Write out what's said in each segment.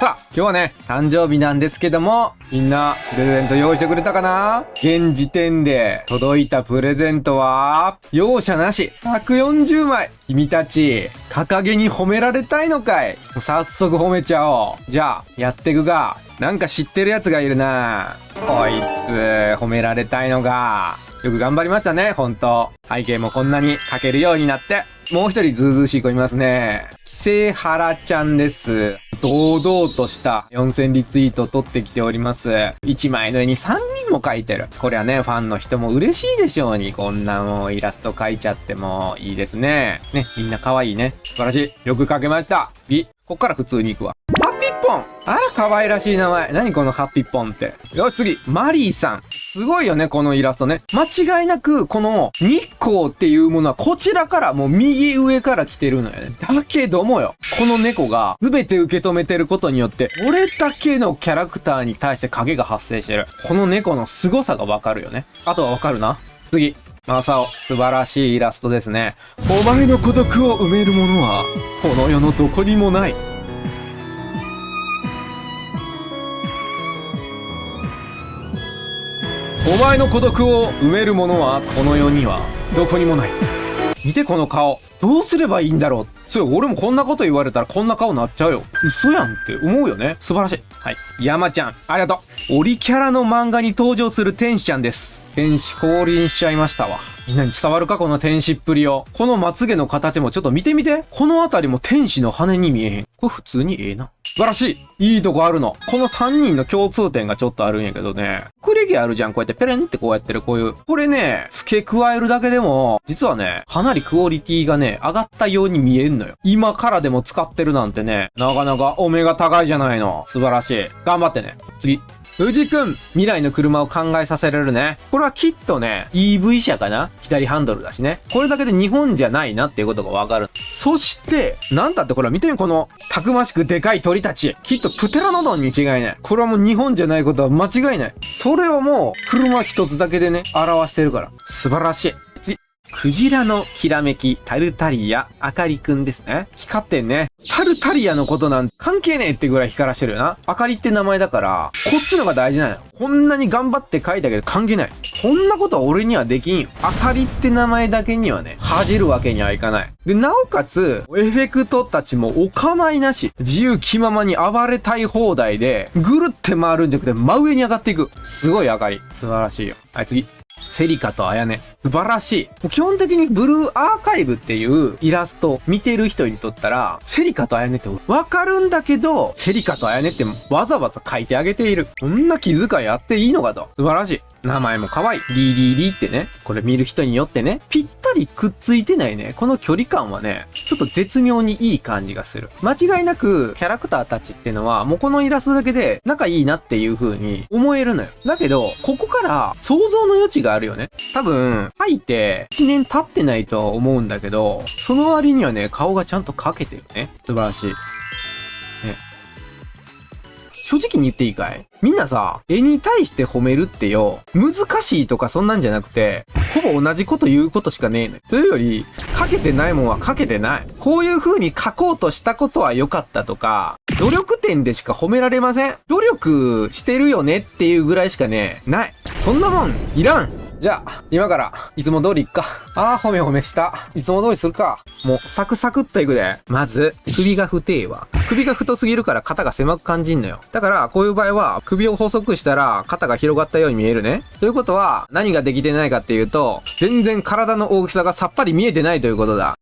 さあ、今日はね、誕生日なんですけども、みんな、プレゼント用意してくれたかな？現時点で、届いたプレゼントは、容赦なし、140枚。君たち、掲げに褒められたいのかい？早速褒めちゃおう。じゃあ、やってくが、なんか知ってるやつがいるな。こいつ、褒められたいのが。よく頑張りましたね、ほんと。背景もこんなに描けるようになって。もう一人ずうずうしい子いますね。せはらちゃんです。堂々とした4000リツイート取ってきております。1枚の絵に3人も描いてる。これはね、ファンの人も嬉しいでしょうに。こんなもうイラスト描いちゃってもいいですね。ね、みんな可愛いね。素晴らしい。よく描けました。こっから普通に行くわ。ハッピッポン！あら、可愛らしい名前。何このハッピッポンって。よし、次。マリーさん。すごいよね、このイラストね。間違いなく、この日光っていうものはこちらからもう右上から来てるのよね。だけどもよ、この猫が全て受け止めてることによって、これだけのキャラクターに対して影が発生してる。この猫の凄さがわかるよね。あとはわかるな。次。マサオ、素晴らしいイラストですね。お前の孤独を埋めるものは、この世のどこにもない。お前の孤独を埋めるものはこの世にはどこにもない。見てこの顔。どうすればいいんだろう。そうよ、俺もこんなこと言われたらこんな顔になっちゃうよ。嘘やんって思うよね。素晴らしい。はい。山ちゃん、ありがとう。オリキャラの漫画に登場する天使ちゃんです。天使降臨しちゃいましたわ。みんなに伝わるかこの天使っぷりを。このまつげの形もちょっと見てみて。このあたりも天使の羽に見えへん。これ普通にええな。素晴らしい。いいとこあるの。この3人の共通点がちょっとあるんやけどね。クレギあるじゃん。こうやってペレンってこうやってるこういう。これね、付け加えるだけでも、実はね、かなりクオリティがね、上がったように見えんのよ。今からでも使ってるなんてね、なかなかお目が高いじゃないの。素晴らしい。頑張ってね。次。藤くん、未来の車を考えさせられるね。これはきっとね、EV 車かな？左ハンドルだしね。これだけで日本じゃないなっていうことがわかる。そして、なんだってこれは見てみこの、たくましくでかい鳥たち。きっとプテラノドンに違いない。これはもう日本じゃないことは間違いない。それをもう、車一つだけでね、表してるから。素晴らしい。クジラのきらめき、タルタリア、あかりくんですね。光ってんね。タルタリアのことなんて関係ねえってぐらい光らしてるよな。あかりって名前だから、こっちのが大事なのよ。こんなに頑張って書いたけど関係ない。こんなことは俺にはできんよ。あかりって名前だけにはね、恥じるわけにはいかない。で、なおかつ、エフェクトたちもお構いなし。自由気ままに暴れたい放題で、ぐるって回るんじゃなくて真上に上がっていく。すごいあかり。素晴らしいよ。はい、次。セリカとアヤネ。素晴らしい。基本的にブルーアーカイブっていうイラスト見てる人にとったら、セリカとアヤネってわかるんだけど、セリカとアヤネってわざわざ書いてあげている。こんな気遣いやっていいのかと。素晴らしい。名前も可愛い。リリリってね。これ見る人によってね、ぴったりくっついてないね。この距離感はね、ちょっと絶妙にいい感じがする。間違いなく、キャラクターたちってのは、もうこのイラストだけで仲いいなっていう風に思えるのよ。だけど、ここから想像の余地があるよね。多分、書いて1年経ってないと思うんだけど、その割にはね、顔がちゃんと描けてるね。素晴らしい。ね。正直に言っていいかい？みんなさ、絵に対して褒めるってよ、難しいとかそんなんじゃなくて、ほぼ同じこと言うことしかねえのよ。というより、書けてないもんは書けてない。こういう風に書こうとしたことは良かったとか、努力点でしか褒められません。努力してるよねっていうぐらいしかね、ない。そんなもん、いらん。じゃあ、今から、いつも通りいっか。褒め褒めした。いつも通りするか。もう、サクサクっといくで。まず、首が太いわ。首が太すぎるから肩が狭く感じんのよ。だから、こういう場合は、首を細くしたら、肩が広がったように見えるね。ということは、何ができてないかっていうと、全然体の大きさがさっぱり見えてないということだ。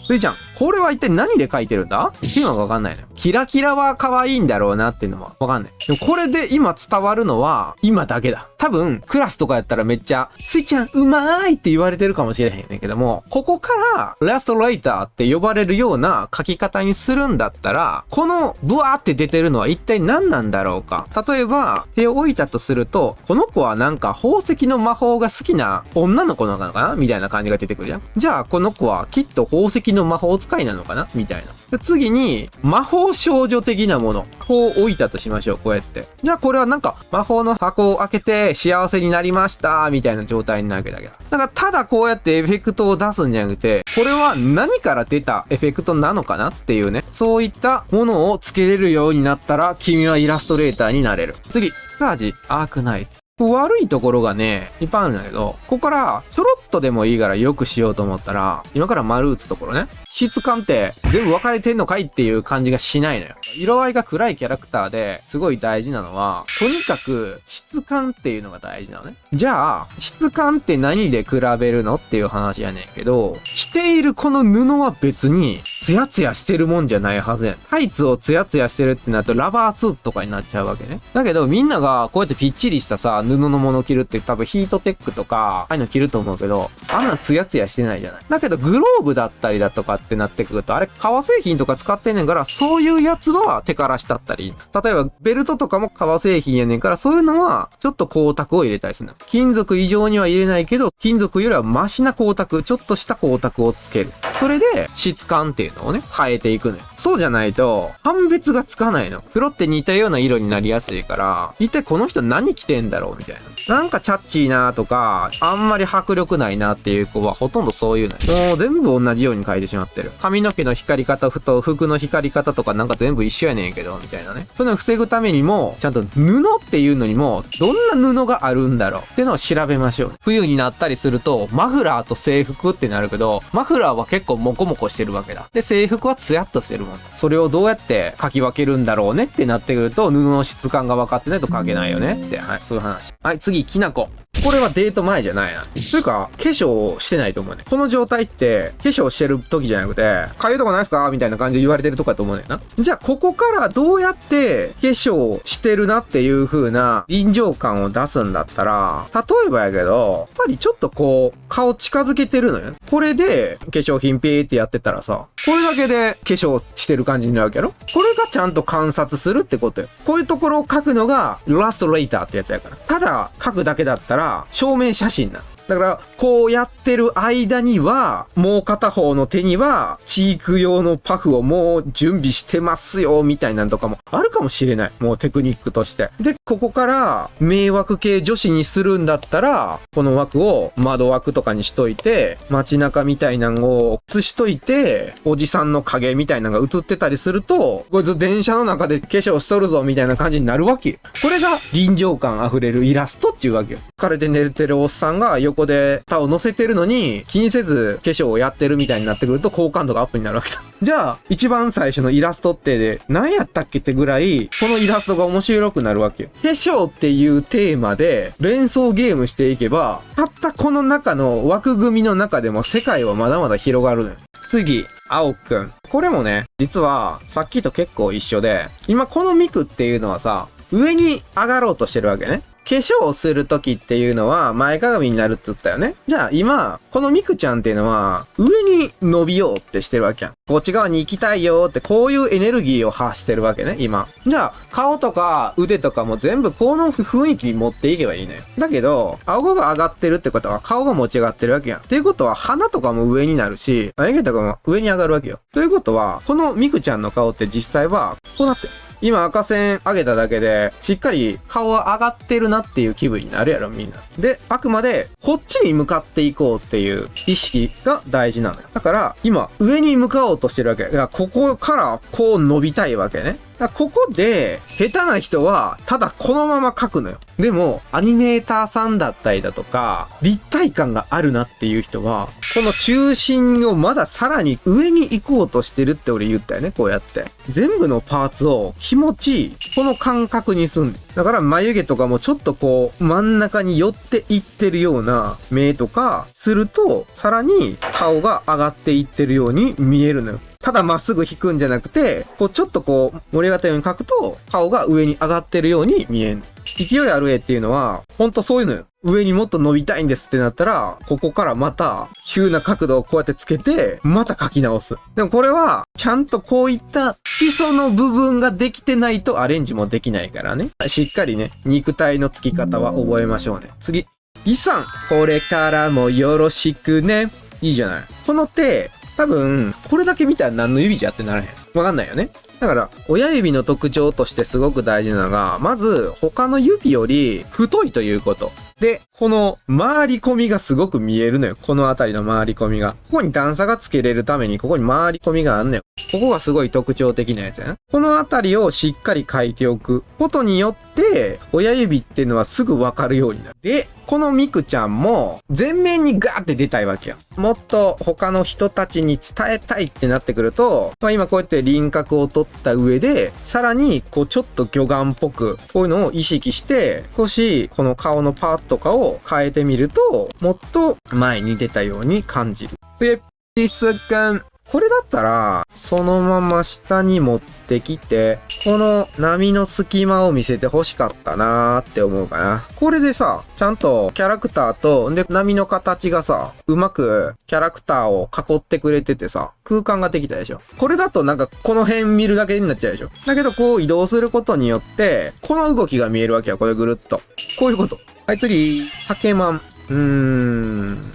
スイちゃん、これは一体何で描いてるんだっていうのがわかんないのよ。キラキラは可愛いんだろうなっていうのもわかんない。でもこれで今伝わるのは、今だけだ。多分、クラスとかやったらめっちゃ、スイちゃんうまーいって言われてるかもしれへんねんけども、ここから、イラストライターって呼ばれるような描き方にするんだったら、このブワーって出てるのは一体何なんだろうか。例えば、手を置いたとすると、この子はなんか宝石の魔法が好きな女の子なのかなみたいな感じが出てくるじゃん。じゃあ、この子はきっと宝石の魔法使いなのかなみたいな。で次に、魔法少女的なもの。こう置いたとしましょう、こうやって。じゃあこれはなんか、魔法の箱を開けて幸せになりました、みたいな状態になるわけだけど。だからただこうやってエフェクトを出すんじゃなくて、これは何から出たエフェクトなのかなっていうね。そういったものをつけれるようになったら、君はイラストレーターになれる。次、サージ、アークナイト。悪いところがね、いっぱいあるんだけど、ここからちょろっとでもいいから良くしようと思ったら、今から丸打つところね。質感って全部分かれてんのかいっていう感じがしないのよ。色合いが暗いキャラクターですごい大事なのは、とにかく質感っていうのが大事なのね。じゃあ、質感って何で比べるのっていう話やねんけど、着ているこの布は別にツヤツヤしてるもんじゃないはずやん。タイツをツヤツヤしてるってなるとラバースーツとかになっちゃうわけね。だけどみんながこうやってぴっちりしたさ、布のもの着るって多分ヒートテックとか、ああいうの着ると思うけど、あんなツヤツヤしてないじゃない。だけどグローブだったりだとかってなってくると、あれ革製品とか使ってんねんから、そういうやつは手からしたったり、例えばベルトとかも革製品やねんから、そういうのはちょっと光沢を入れたりするの。金属以上には入れないけど、金属よりはマシな光沢、ちょっとした光沢をつける。それで質感っていうのをね、変えていくのよ。そうじゃないと、判別がつかないの。黒って似たような色になりやすいから、一体この人何着てんだろうみたいな。なんかチャッチーなとか、あんまり迫力ないなっていう子はほとんどそういうのよ。もう全部同じように描いてしまってる。髪の毛の光り方と服の光り方とかなんか全部一緒やねんけど、みたいなね。そういうのを防ぐためにも、ちゃんと布っていうのにも、どんな布があるんだろうっていうのを調べましょう。冬になったりすると、マフラーと制服ってなるけど、マフラーは結構モコモコしてるわけだ。で、制服はツヤっとしてるもん。それをどうやって描き分けるんだろうねってなってくると、布の質感が分かってないと描けないよねって、はい、そういう話。はい、次、きなこ。これはデート前じゃないな。というか、化粧してないと思うね。この状態って、化粧してる時じゃなくて、かゆいとこないっすかみたいな感じで言われてるとこだと思うねんな。じゃあ、ここからどうやって化粧してるなっていう風な臨場感を出すんだったら、例えばやけど、やっぱりちょっとこう、顔近づけてるのよ。これで、化粧品ピーってやってたらさ、これだけで化粧してる感じになるわけやろ。これがちゃんと観察するってことよ。こういうところを描くのが、イラストレーターってやつやから。ただ、描くだけだったら、証明写真な。だから、こうやってる間には、もう片方の手には、チーク用のパフをもう準備してますよ、みたいなのとかもあるかもしれない。もうテクニックとして。で、ここから迷惑系女子にするんだったら、この枠を窓枠とかにしといて、街中みたいなのを映しといて、おじさんの影みたいなのが映ってたりすると、こいつ電車の中で化粧しとるぞ、みたいな感じになるわけよ。これが臨場感あふれるイラストっていうわけよ。疲れて寝てるおっさんが横で他を乗せてるのに気にせず化粧をやってるみたいになってくると好感度がアップになるわけだ。じゃあ一番最初のイラストって何やったっけってぐらいこのイラストが面白くなるわけよ。化粧っていうテーマで連想ゲームしていけばたったこの中の枠組みの中でも世界はまだまだ広がるのよ。次、青くん。これもね、実はさっきと結構一緒で、今このミクっていうのはさ、上に上がろうとしてるわけね。化粧をするときっていうのは前かがみになるって言ったよね。じゃあ今、このミクちゃんっていうのは上に伸びようってしてるわけやん。こっち側に行きたいよってこういうエネルギーを発してるわけね、今。じゃあ顔とか腕とかも全部この雰囲気に持っていけばいいのよ。だけど、顎が上がってるってことは顔が持ち上がってるわけやん。っていうことは鼻とかも上になるし、眉毛とかも上に上がるわけよ。ということは、このミクちゃんの顔って実際はこうなってる。今赤線上げただけで、しっかり顔は上がってるなっていう気分になるやろ、みんな。で、あくまで、こっちに向かっていこうっていう意識が大事なのよ。だから、今、上に向かおうとしてるわけ。だからここからこう伸びたいわけね。だからここで、下手な人は、ただこのまま描くのよ。でも、アニメーターさんだったりだとか、立体感があるなっていう人は、この中心をまださらに上に行こうとしてるって俺言ったよね、こうやって。全部のパーツを気持ちいい、この感覚にすんねん。だから眉毛とかもちょっとこう、真ん中に寄っていってるような目とかすると、さらに顔が上がっていってるように見えるのよ。ただまっすぐ引くんじゃなくて、こうちょっとこう盛り上がったように描くと、顔が上に上がってるように見える。勢いある絵っていうのは、ほんとそういうのよ。上にもっと伸びたいんですってなったら、ここからまた、急な角度をこうやってつけて、また描き直す。でもこれは、ちゃんとこういった基礎の部分ができてないとアレンジもできないからね。しっかりね、肉体の付き方は覚えましょうね。次。イさん、これからもよろしくね。いいじゃない。この手、多分、これだけ見たら何の指じゃってならへん。わかんないよね。だから、親指の特徴としてすごく大事なのが、まず、他の指より太いということ。で、この回り込みがすごく見えるのよ。この辺りの回り込みが。ここに段差がつけれるために、ここに回り込みがあんのよ。ここがすごい特徴的なやつやな。この辺りをしっかり書いておくことによって、親指っていうのはすぐわかるようになる。で、このミクちゃんも、前面にガーって出たいわけよ。もっと他の人たちに伝えたいってなってくると、今こうやって輪郭を取った上で、さらに、こうちょっと魚眼っぽく、こういうのを意識して、少しこの顔のパーツとかを変えてみると、もっと前に出たように感じる。で、これだったら、そのまま下に持ってきて、この波の隙間を見せて欲しかったなーって思うかな。これでさ、ちゃんとキャラクターと、で、波の形がさ、うまくキャラクターを囲ってくれててさ、空間ができたでしょ。これだとなんかこの辺見るだけになっちゃうでしょ。だけどこう移動することによって、この動きが見えるわけよ。これぐるっと。こういうこと。はい、次、竹マン。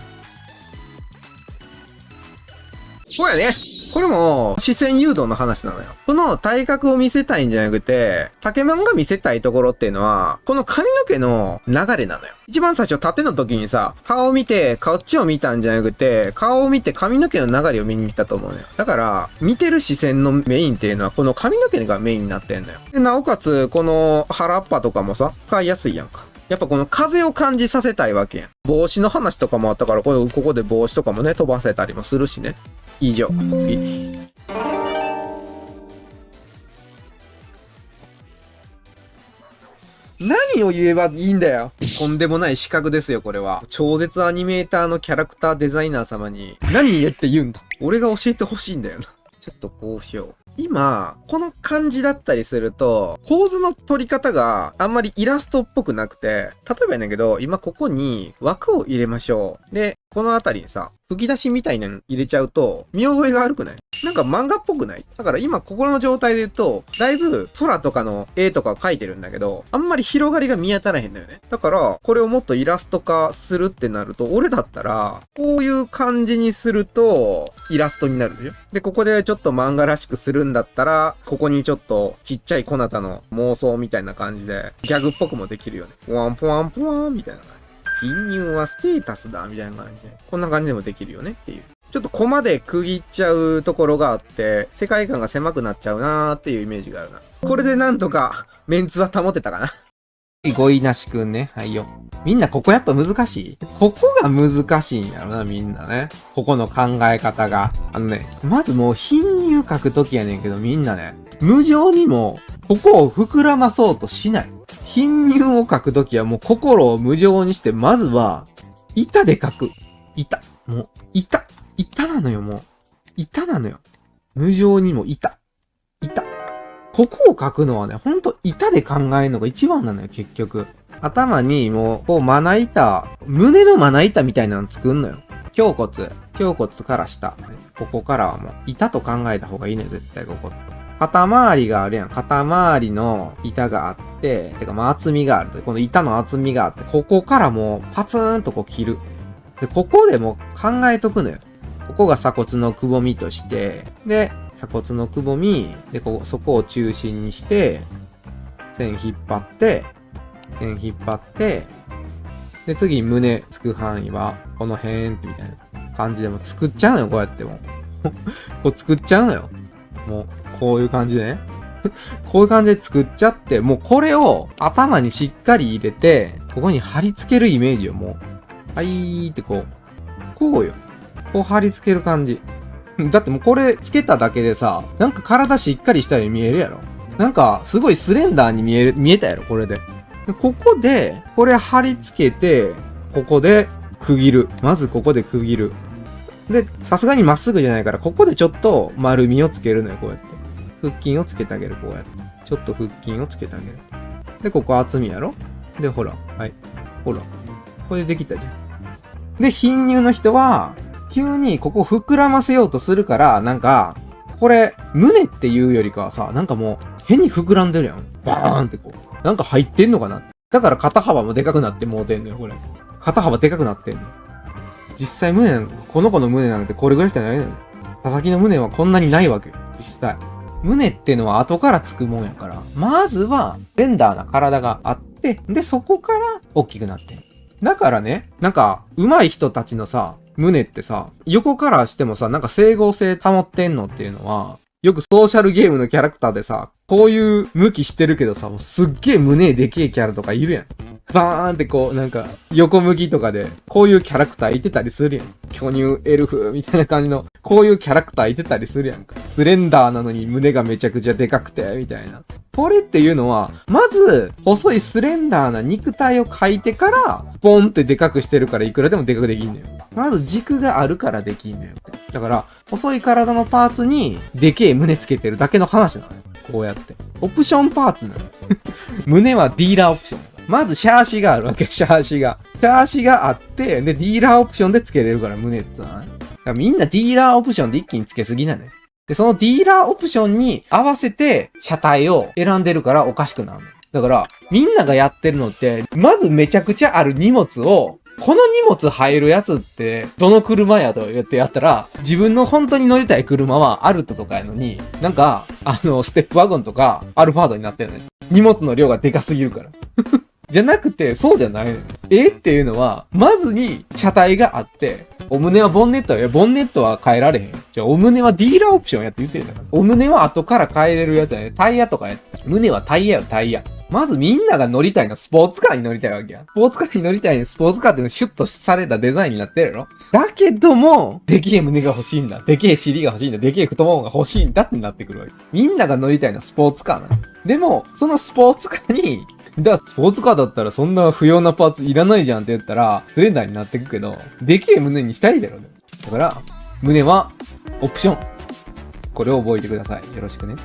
そうやね。これも視線誘導の話なのよ。この体格を見せたいんじゃなくて、竹マンが見せたいところっていうのは、この髪の毛の流れなのよ。一番最初縦の時にさ、顔を見て、こっちを見たんじゃなくて、顔を見て髪の毛の流れを見に行ったと思うのよ。だから、見てる視線のメインっていうのは、この髪の毛がメインになってんのよ。で、なおかつ、この腹っぱとかもさ、使いやすいやんか。やっぱこの風を感じさせたいわけやん。帽子の話とかもあったから、ここで帽子とかもね、飛ばせたりもするしね。以上。次。何を言えばいいんだよ。とんでもない資格ですよ、これは。超絶アニメーターのキャラクターデザイナー様に、何言えって言うんだ。俺が教えてほしいんだよな。ちょっとこうしよう。今、この感じだったりすると、構図の取り方があんまりイラストっぽくなくて、例えばやねんけど、今ここに枠を入れましょう。で、この辺りにさ、吹き出しみたいなの入れちゃうと、見覚えが悪くない？なんか漫画っぽくない？だから今ここの状態で言うと、だいぶ空とかの絵とかを描いてるんだけど、あんまり広がりが見当たらへんのよね。だから、これをもっとイラスト化するってなると、俺だったら、こういう感じにすると、イラストになるでしょ？で、ここでちょっと漫画らしくするんだったら、ここにちょっとちっちゃいこなたの妄想みたいな感じで、ギャグっぽくもできるよね。ポワンポワンポワンみたいな感じ。貧乳はステータスだみたいな感じで、こんな感じでもできるよねっていう。ちょっとコマで区切っちゃうところがあって、世界観が狭くなっちゃうなーっていうイメージがあるな。これでなんとかメンツは保てたかな。ごいなしくんね。はいよ。みんなここやっぱ難しい？ここが難しいんやろな、みんなね。ここの考え方が。まずもう貧乳書くときやねんけどみんなね、無情にもここを膨らまそうとしない。貧乳を書くときはもう心を無情にして、まずは、板で書く。板。もう、板。板なのよ、もう。板なのよ。無情にも板。板。ここを書くのはね、ほんと板で考えるのが一番なのよ、結局。頭にもう、こう、まな板、胸のまな板みたいなの作んのよ。胸骨から下。ここからはもう、板と考えた方がいいね、絶対ここ。肩周りがあるやん。肩周りの板があって、てかまあ厚みがある。この板の厚みがあって、ここからもうパツーンとこう切る。で、ここでもう考えとくのよ。ここが鎖骨のくぼみとして、で、鎖骨のくぼみ、で、そこを中心にして、線引っ張って、で、次胸つく範囲は、この辺ってみたいな感じでも作っちゃうのよ、こうやっても。こう作っちゃうのよ。もう、こういう感じでね。こういう感じで作っちゃって、もうこれを頭にしっかり入れて、ここに貼り付けるイメージをもう、はいーってこうよ。こう貼り付ける感じ。だってもうこれつけただけでさ、なんか体しっかりしたように見えるやろ。なんかすごいスレンダーに見えたやろ、これで。でここで、これ貼り付けて、ここで区切る。まずここで区切る。で、さすがにまっすぐじゃないから、ここでちょっと丸みをつけるのよ、こうやって。腹筋をつけてあげる、こうやって。ちょっと腹筋をつけてあげる。で、ここ厚みやろ？で、ほら。はい。ほら。これでできたじゃん。で、貧乳の人は、急にここ膨らませようとするから、なんか、これ、胸っていうよりかはさ、なんかもう、変に膨らんでるやん。バーンってこう。なんか入ってんのかな？だから肩幅もでかくなってもうてんのよ、これ。肩幅でかくなってんのよ。実際この子の胸なんてこれぐらいしかないのよ。佐々木の胸はこんなにないわけよ、実際。胸ってのは後からつくもんやから、まずは、スレンダーな体があって、で、そこから大きくなってん。だからね、なんか、上手い人たちのさ、胸ってさ、横からしてもさ、なんか整合性保ってんのっていうのは、よくソーシャルゲームのキャラクターでさ、こういう向きしてるけどさ、もうすっげえ胸でけえキャラとかいるやん。バーンってこう、なんか、横向きとかで、こういうキャラクターいてたりするやん。巨乳エルフみたいな感じの、こういうキャラクターいてたりするやんか。スレンダーなのに胸がめちゃくちゃでかくて、みたいな。これっていうのは、まず、細いスレンダーな肉体を描いてから、ポンってでかくしてるからいくらでもでかくできんのよ。まず軸があるからできんのよ。だから、細い体のパーツに、でけえ胸つけてるだけの話なのよ。こうやって。オプションパーツなのよ。胸はディーラーオプション。まずシャーシがあるわけ、シャーシが。シャーシがあって、で、ディーラーオプションでつけれるから、胸ってのはね。だからみんなディーラーオプションで一気につけすぎなのよ。で、そのディーラーオプションに合わせて車体を選んでるからおかしくなるのよ。だから、みんながやってるのって、まずめちゃくちゃある荷物を、この荷物入るやつって、どの車やと言ってやったら、自分の本当に乗りたい車はアルトとかやのに、なんか、ステップワゴンとか、アルファードになってるね。荷物の量がでかすぎるから。じゃなくて、そうじゃないのよ。っていうのは、まずに車体があって、お胸はボンネットや、ボンネットは変えられへん。じゃあ、お胸はディーラーオプションやって言ってるんだから。お胸は後から変えれるやつやね。タイヤとかや。胸はタイヤよ、タイヤ。まずみんなが乗りたいのはスポーツカーに乗りたいわけや。スポーツカーに乗りたいのスポーツカーってのシュッとされたデザインになってるやろ。だけども、でけえ胸が欲しいんだ。でけえ尻が欲しいんだ。でけえ太ももが欲しいんだってなってくるわけ。みんなが乗りたいのはスポーツカーなの。でも、そのスポーツカーに、スポーツカーだったらそんな不要なパーツいらないじゃんって言ったら、スレンダーになってくけど、でけえ胸にしたいだろうね。だから、胸は、オプション。これを覚えてください。よろしくね。